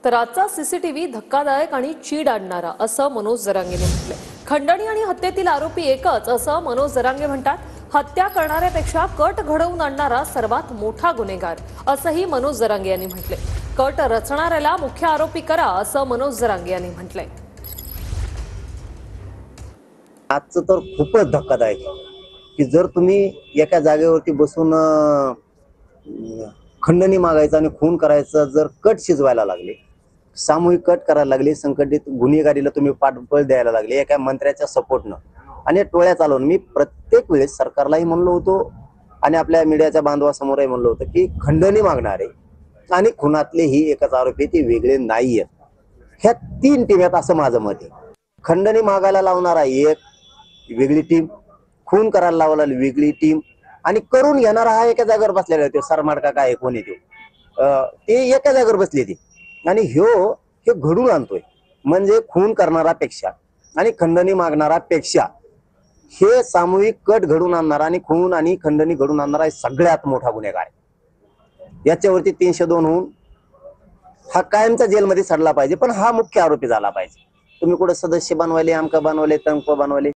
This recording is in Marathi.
तर आजचा सीसीटीव्ही धक्कादायक आणि चीड आणणारा असं मनोज जरांगेने म्हटले। खंडणी आणि हत्येतील आरोपी एकच असं मनोज जरांगे म्हणतात। हत्या करणाऱ्यापेक्षा कट घडवून आणणारा सर्वात मोठा गुन्हेगार असंही मनोज जरांगे यांनी म्हटले। कट रचणाऱ्याला मुख्य आरोपी करा असं मनोज जरांगे यांनी म्हटलंय। आजचं तर खूपच धक्कादायक की जर तुम्ही एका जागेवरती बसून खंडणी मागायचं आणि खून करायचं जर कट शिजवायला लागले, सामूहिक कट करायला लागले, संघटित गुन्हेगारीला तुम्ही पाठबळ द्यायला लागले एका मंत्र्याच्या सपोर्टनं आणि टोळ्या चालवून, मी प्रत्येक वेळेस सरकारलाही म्हणलो होतो आणि आपल्या मीडियाच्या बांधवासमोरही म्हणलो होतं की खंडणी मागणारे आणि खुनातले ही एकच आरोपी ते वेगळे नाहीयेत। ह्या तीन टीम आहेत असं माझं मत आहे। खंडणी मागायला लावणारा एक वेगळी टीम, खून करायला लावलेली वेगळी टीम आणि करून घेणारा हा एका जागेवर बसलेला आहे। तो सरमाड का काय कोणी ते एका जागेवर बसले ते आणि हे घडून आणतोय। म्हणजे खून करणारापेक्षा आणि खंडणी मागणारापेक्षा हे सामूहिक कट घडून आणणारा आणि खून आणि खंडणी घडून आणणारा सगळ्यात मोठा गुन्हेगार आहे। याच्यावरती 302 होऊन हा कायमचा जेलमध्ये सडला पाहिजे, पण हा मुख्य आरोपी झाला पाहिजे। तुम्ही कुठे सदस्य बनवले, आमका बनवले, तमका बनवले,